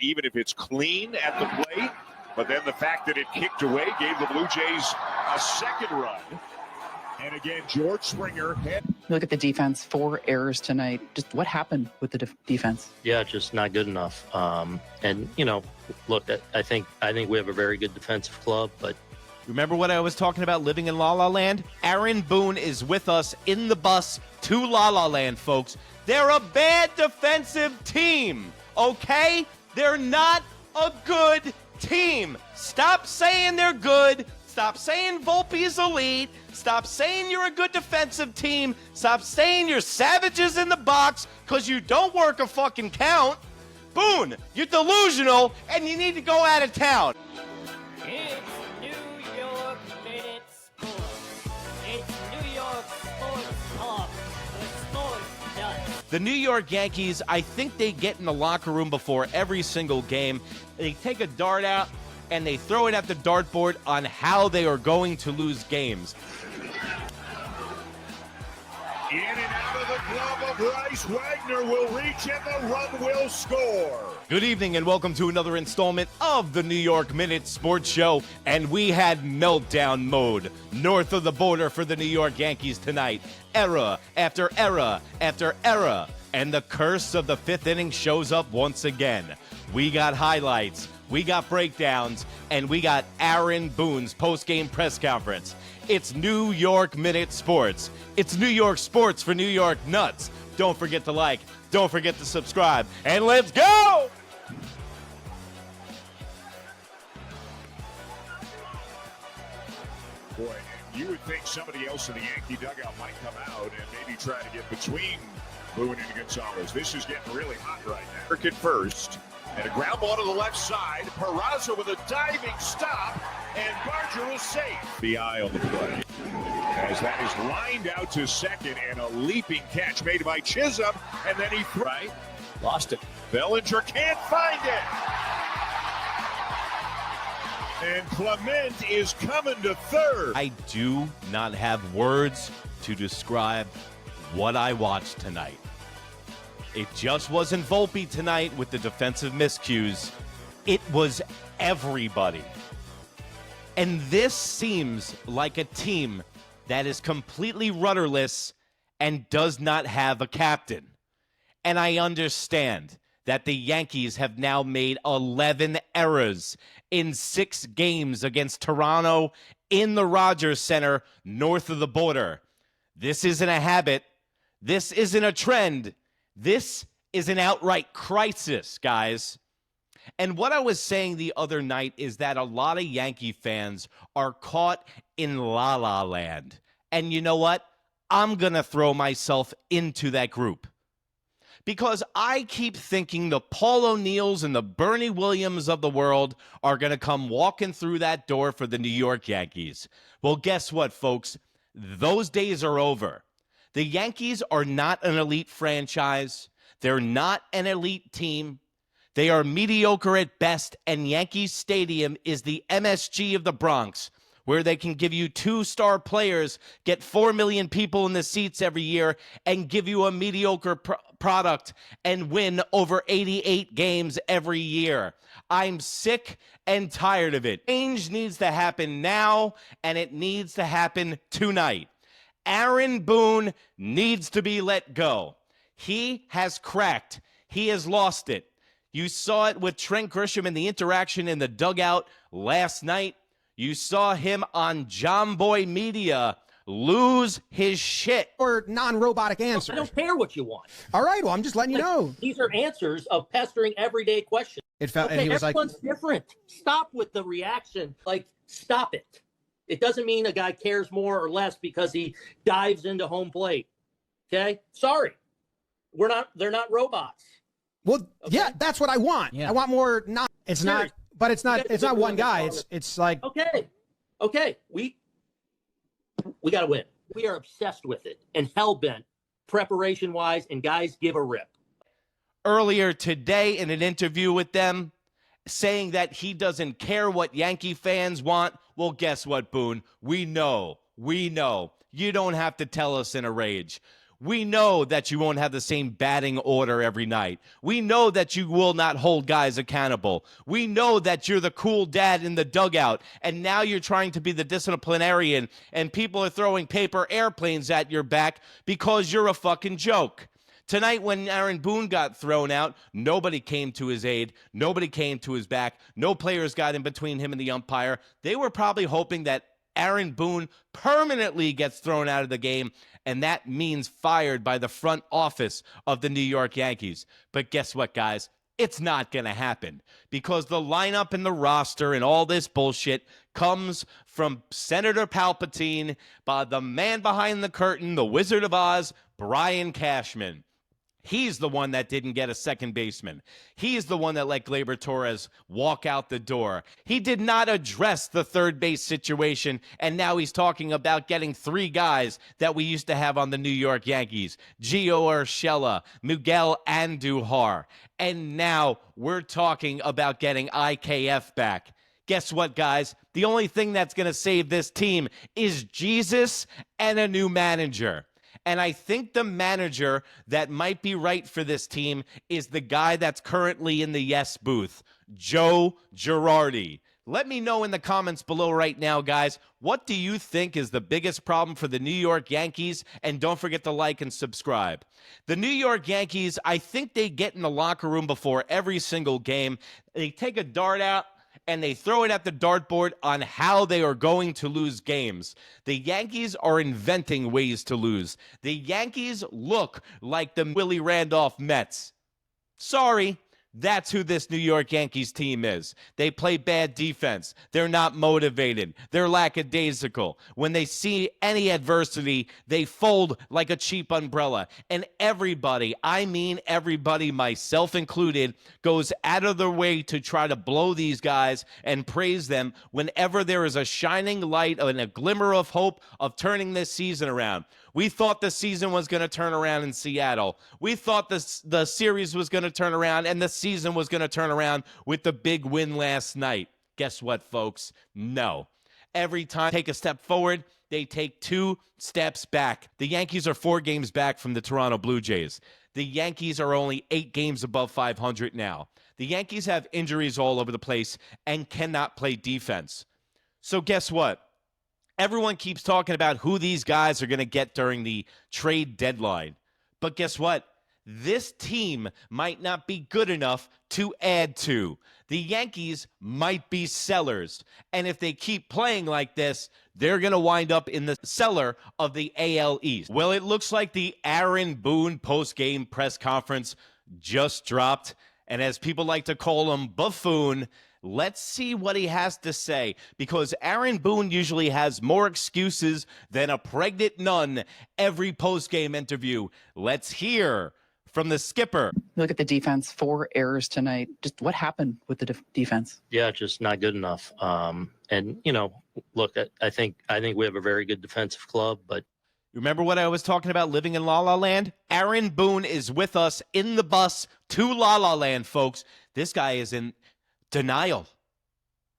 even if it's clean at the plate. But then the fact that it kicked away gave the Blue Jays a second run. And again, George Springer had. Look at the defense, 4 errors tonight. Just what happened with the defense? Yeah, just not good enough. And you know, look, I think we have a very good defensive club, but. Remember what I was talking about living in La La Land? Aaron Boone is with us in the bus to La La Land, folks. They're a bad defensive team, okay? They're not a good team. Stop saying they're good. Stop saying Volpe is elite. Stop saying you're a good defensive team. Stop saying you're savages in the box because you don't work a fucking count. Boone, you're delusional and you need to go out of town. It's New York Minute Sports. It's New York Sports Talk. The sports nuts. The New York Yankees, I think they get in the locker room before every single game. They take a dart out and they throw it at the dartboard on how they are going to lose games. In and out of the glove of Bryce. Wagner will reach and the run will score. Good evening and welcome to another installment of the New York Minute Sports Show. And we had meltdown mode north of the border for the New York Yankees tonight. Era after era after era. And the curse of the fifth inning shows up once again. We got highlights, we got breakdowns, and we got Aaron Boone's post-game press conference. It's New York Minute Sports. It's New York sports for New York nuts. Don't forget to like, don't forget to subscribe, and let's go! Boy, you would think somebody else in the Yankee dugout might come out and maybe try to get between Boone and Gonzalez. This is getting really hot right now. At first, and a ground ball to the left side. Parraza with a diving stop, and Barger is safe. The eye on the play. As that is lined out to second, and a leaping catch made by Chisholm, and then he right. Lost it. Bellinger can't find it. And Clement is coming to third. I do not have words to describe what I watched tonight. It just wasn't Volpe tonight with the defensive miscues. It was everybody. And this seems like a team that is completely rudderless and does not have a captain. And I understand that the Yankees have now made 11 errors in 6 games against Toronto in the Rogers Center north of the border. This isn't a habit. This isn't a trend. This is an outright crisis, guys. And what I was saying the other night is that a lot of Yankee fans are caught in La La Land. And you know what? I'm going to throw myself into that group. Because I keep thinking the Paul O'Neills and the Bernie Williams of the world are going to come walking through that door for the New York Yankees. Well, guess what, folks? Those days are over. The Yankees are not an elite franchise. They're not an elite team. They are mediocre at best, and Yankee Stadium is the MSG of the Bronx, where they can give you 2-star players, get 4 million people in the seats every year, and give you a mediocre product and win over 88 games every year. I'm sick and tired of it. Change needs to happen now, and it needs to happen tonight. Aaron Boone needs to be let go. He has cracked. He has lost it. You saw it with Trent Grisham in the interaction in the dugout last night. You saw him on Jomboy Media lose his shit. Or non-robotic answers. I don't care what you want. All right, well, I'm just letting you know. These are answers of pestering everyday questions. It felt, okay, and he was everyone's like, different. Stop with the reaction. Like, stop it. It doesn't mean a guy cares more or less because he dives into home plate. Okay? Sorry. They're not robots. well, Okay. yeah, that's what I want. Yeah. I want more. Not. It's Serious. not. But it's not. It's not one guy. It's It's like. Okay. We got to win. We are obsessed with it and hell-bent preparation-wise, and guys give a rip. Earlier today in an interview with them, saying that he doesn't care what Yankee fans want. Well, guess what, Boone? We know. You don't have to tell us in a rage. We know that you won't have the same batting order every night. We know that you will not hold guys accountable. We know that you're the cool dad in the dugout, and now you're trying to be the disciplinarian, and people are throwing paper airplanes at your back because you're a fucking joke. Tonight, when Aaron Boone got thrown out, nobody came to his aid. Nobody came to his back. No players got in between him and the umpire. They were probably hoping that Aaron Boone permanently gets thrown out of the game, and that means fired by the front office of the New York Yankees. But guess what, guys? It's not going to happen because the lineup and the roster and all this bullshit comes from Senator Palpatine, by the man behind the curtain, the Wizard of Oz, Brian Cashman. He's the one that didn't get a second baseman. He's the one that let Gleyber Torres walk out the door. He did not address the third base situation, and now he's talking about getting 3 guys that we used to have on the New York Yankees, Gio Urshela, Miguel Andújar, and now we're talking about getting IKF back. Guess what, guys? The only thing that's going to save this team is Jesus and a new manager. And I think the manager that might be right for this team is the guy that's currently in the yes booth, Joe Girardi. Let me know in the comments below right now, guys, what do you think is the biggest problem for the New York Yankees? And don't forget to like and subscribe. The New York Yankees, I think they get in the locker room before every single game. They take a dart out and they throw it at the dartboard on how they are going to lose games. The Yankees are inventing ways to lose. The Yankees look like the Willie Randolph Mets. Sorry, that's who this New York Yankees team is. They play bad defense. They're not motivated. They're lackadaisical. When they see any adversity, they fold like a cheap umbrella. And everybody, I mean everybody, myself included, goes out of their way to try to blow these guys and praise them whenever there is a shining light and a glimmer of hope of turning this season around. We thought the season was going to turn around in Seattle. We thought the series was going to turn around and the season was going to turn around with the big win last night. Guess what, folks? No. Every time they take a step forward, they take 2 steps back. The Yankees are 4 games back from the Toronto Blue Jays. The Yankees are only 8 games above 500 now. The Yankees have injuries all over the place and cannot play defense. So guess what? Everyone keeps talking about who these guys are going to get during the trade deadline. But guess what? This team might not be good enough to add to. The Yankees might be sellers. And if they keep playing like this, they're going to wind up in the cellar of the AL East. Well, it looks like the Aaron Boone post-game press conference just dropped. And as people like to call him, buffoon. Let's see what he has to say, because Aaron Boone usually has more excuses than a pregnant nun every post-game interview. Let's hear from the skipper. Look at the defense, 4 errors tonight. Just what happened with the defense? Yeah, just not good enough. And look, I think we have a very good defensive club, but Remember what I was talking about living in La La Land? Aaron Boone is with us in the bus to La La Land, folks. This guy is in denial.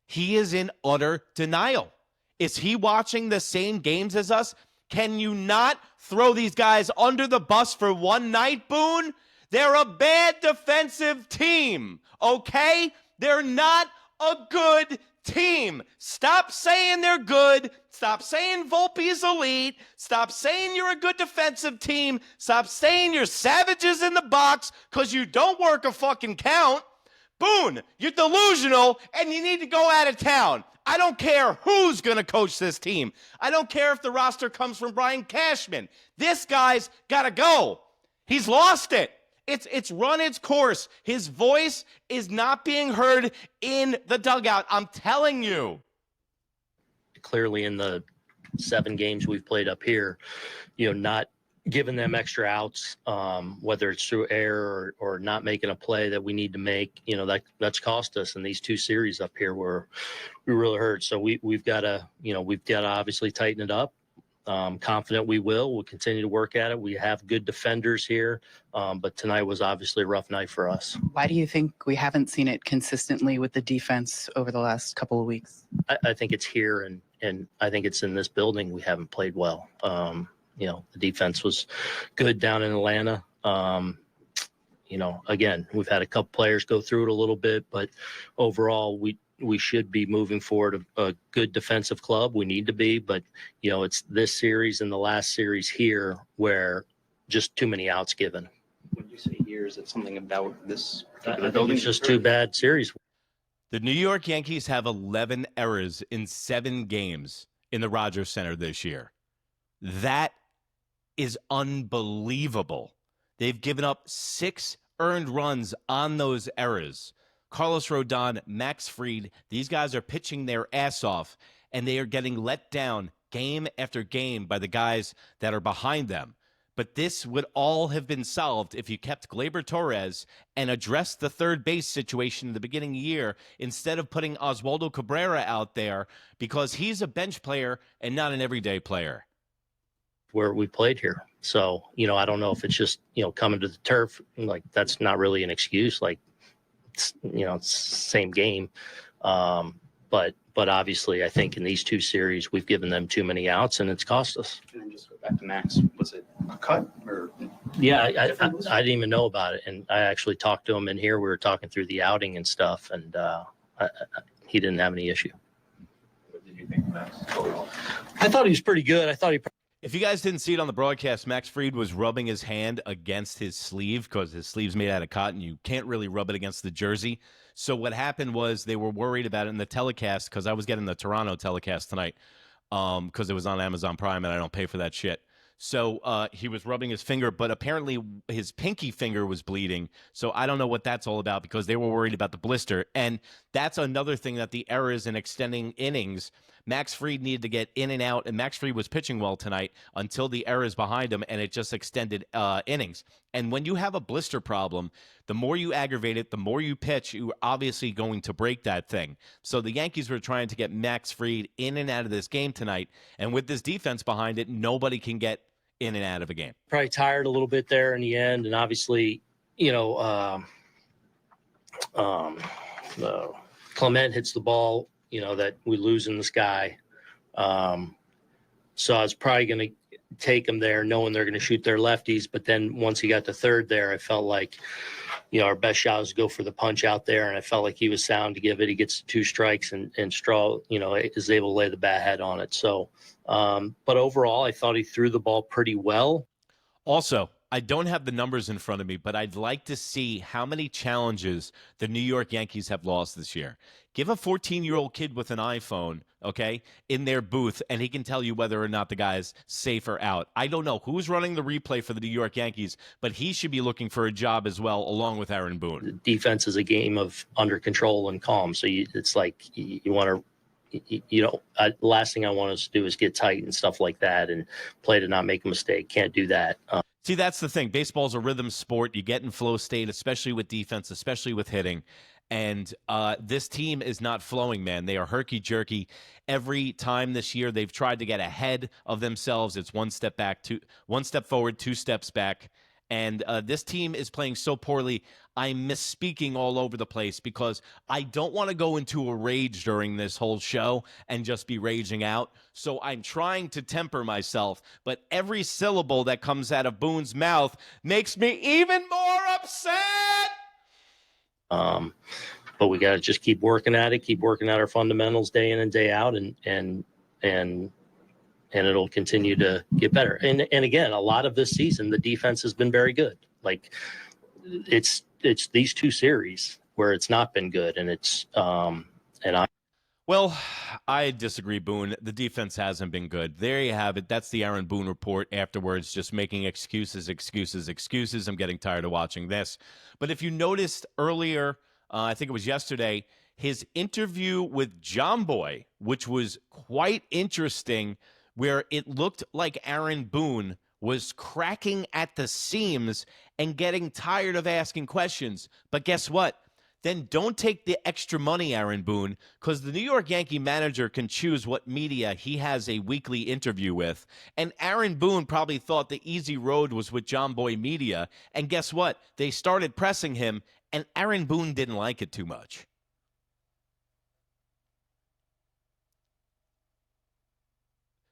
He is in utter denial. Is he watching the same games as us? Can you not throw these guys under the bus for one night, Boone? They're a bad defensive team, okay? They're not a good team. Stop saying they're good. Stop saying Volpe is elite. Stop saying you're a good defensive team. Stop saying you're savages in the box because you don't work a fucking count. Boone, you're delusional and you need to go out of town. I don't care who's going to coach this team. I don't care if the roster comes from Brian Cashman. This guy's got to go. He's lost it. It's run its course. His voice is not being heard in the dugout. I'm telling you. Clearly in the 7 games we've played up here, not giving them extra outs, whether it's through error or not making a play that we need to make, that's cost us in these 2 series up here where we really hurt. So we've got to obviously tighten it up. Confident we will. We'll continue to work at it. We have good defenders here, but tonight was obviously a rough night for us. Why do you think we haven't seen it consistently with the defense over the last couple of weeks? I think it's here, and I think it's in this building we haven't played well. The defense was good down in Atlanta. Again, we've had a couple players go through it a little bit, but overall, we should be moving forward a good defensive club. We need to be, but it's this series and the last series here where just too many outs given. When you say here, is it something about this I particular think building? it's just two bad series. The New York Yankees have 11 errors in 7 games in the Rogers Center this year. That is unbelievable. They've given up 6 earned runs on those errors. Carlos Rodon, Max Fried, these guys are pitching their ass off, and they are getting let down game after game by the guys that are behind them. But this would all have been solved if you kept Gleyber Torres and addressed the third base situation in the beginning of the year instead of putting Oswaldo Cabrera out there, because he's a bench player and not an everyday player. Where we played here. So, I don't know if it's just, coming to the turf, like that's not really an excuse. Like, it's the same game. But obviously I think in these 2 series, we've given them too many outs and it's cost us. And then just go back to Max. Was it a cut or? Yeah, I didn't even know about it. And I actually talked to him in here. We were talking through the outing and stuff, and he didn't have any issue. What did you think of Max overall? I thought he was pretty good. I thought he If you guys didn't see it on the broadcast, Max Fried was rubbing his hand against his sleeve because his sleeve's made out of cotton. You can't really rub it against the jersey. So what happened was they were worried about it in the telecast, because I was getting the Toronto telecast tonight because it was on Amazon Prime and I don't pay for that shit. So he was rubbing his finger, but apparently his pinky finger was bleeding. So I don't know what that's all about, because they were worried about the blister. And that's another thing, that the errors in extending innings, Max Fried needed to get in and out, and Max Fried was pitching well tonight until the errors behind him, and it just extended innings. And when you have a blister problem, the more you aggravate it, the more you pitch, you're obviously going to break that thing. So the Yankees were trying to get Max Fried in and out of this game tonight, and with this defense behind it, nobody can get in and out of a game. probably tired a little bit there in the end. And obviously, Clement hits the ball, that we lose in the sky. So I was probably going to take him there knowing they're going to shoot their lefties. But then once he got to third there, I felt like, our best shot was to go for the punch out there. And I felt like he was sound to give it. He gets 2 strikes and Straw, is able to lay the bat head on it. So, but overall, I thought he threw the ball pretty well. Also, I don't have the numbers in front of me, but I'd like to see how many challenges the New York Yankees have lost this year. Give a 14-year-old kid with an iPhone, okay, in their booth, and he can tell you whether or not the guy's safe or out. I don't know who's running the replay for the New York Yankees, but he should be looking for a job as well, along with Aaron Boone. The defense is a game of under control and calm. So it's like you want to, last thing I want us to do is get tight and stuff like that and play to not make a mistake. Can't do that. See, that's the thing. Baseball's a rhythm sport. You get in flow state, especially with defense, especially with hitting. And this team is not flowing, man. They are herky-jerky. Every time this year they've tried to get ahead of themselves, it's 1 step back, 1 step forward, 2 steps back. And this team is playing so poorly, I'm misspeaking all over the place, because I don't want to go into a rage during this whole show and just be raging out. So I'm trying to temper myself, but every syllable that comes out of Boone's mouth makes me even more upset. But we got to just keep working at it, keep working at our fundamentals day in and day out, and it'll continue to get better. And again, a lot of this season, the defense has been very good. Like it's these 2 series where it's not been good, and Well, I disagree, Boone. The defense hasn't been good. There you have it. That's the Aaron Boone report afterwards, just making excuses. I'm getting tired of watching this. But if you noticed earlier, I think it was yesterday, his interview with Jomboy, which was quite interesting, where it looked like Aaron Boone was cracking at the seams and getting tired of asking questions. But guess what? Then don't take the extra money, Aaron Boone, because the New York Yankee manager can choose what media he has a weekly interview with. And Aaron Boone probably thought the easy road was with Jomboy Media. And guess what? They started pressing him, and Aaron Boone didn't like it too much.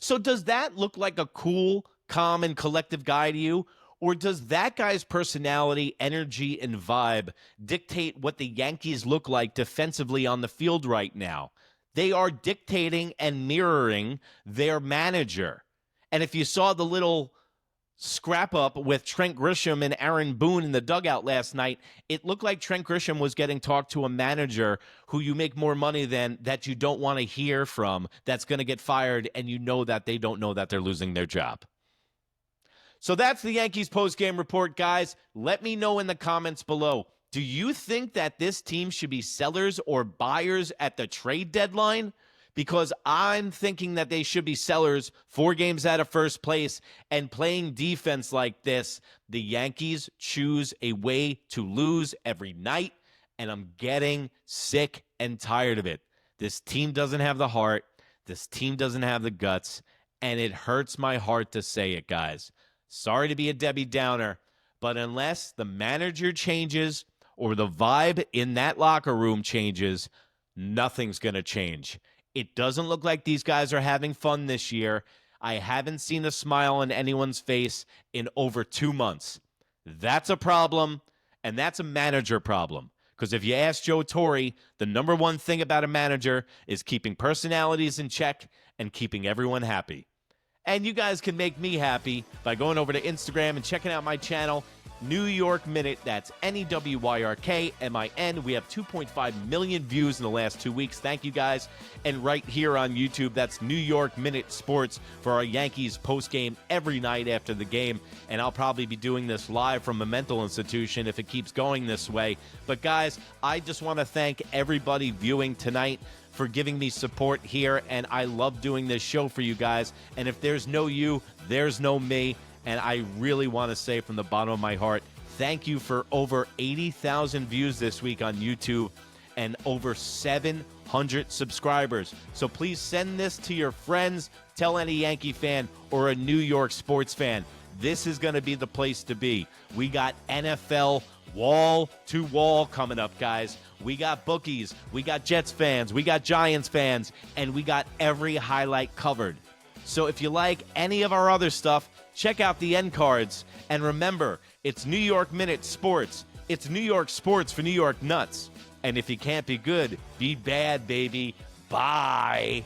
So does that look like a cool calm and collective guy to you? Or does that guy's personality, energy, and vibe dictate what the Yankees look like defensively on the field right now? They are dictating and mirroring their manager. And if you saw the little scrap up with Trent Grisham and Aaron Boone in the dugout last night, it looked like Trent Grisham was getting talked to a manager who you make more money than, that you don't want to hear from, that's going to get fired, and you know that they don't know that they're losing their job. So that's the Yankees post-game report, guys. Let me know in the comments below. Do you think that this team should be sellers or buyers at the trade deadline? Because I'm thinking that they should be sellers 4 games out of first place, and playing defense like this, the Yankees choose a way to lose every night, and I'm getting sick and tired of it. This team doesn't have the heart. This team doesn't have the guts, and it hurts my heart to say it, guys. Sorry to be a Debbie Downer, but unless the manager changes or the vibe in that locker room changes, nothing's going to change. It doesn't look like these guys are having fun this year. I haven't seen a smile on anyone's face in over 2 months. That's a problem, and that's a manager problem. Because if you ask Joe Torre, the number one thing about a manager is keeping personalities in check and keeping everyone happy. And you guys can make me happy by going over to Instagram and checking out my channel, New York Minute. That's NEWYRKMIN. We have 2.5 million views in the last 2 weeks. Thank you, guys. And right here on YouTube, that's New York Minute Sports for our Yankees postgame every night after the game. And I'll probably be doing this live from a mental institution if it keeps going this way. But, guys, I just want to thank everybody viewing tonight for giving me support here, and I love doing this show for you guys. And if there's no you, there's no me. And I really want to say from the bottom of my heart, thank you for over 80,000 views this week on YouTube and over 700 subscribers. So please send this to your friends. Tell any Yankee fan or a New York sports fan. This is going to be the place to be. We got NFL wall to wall coming up, guys. We got bookies, we got Jets fans, we got Giants fans, and we got every highlight covered. So if you like any of our other stuff, check out the end cards. And remember, it's New York Minute Sports. It's New York sports for New York nuts. And if you can't be good, be bad, baby. Bye.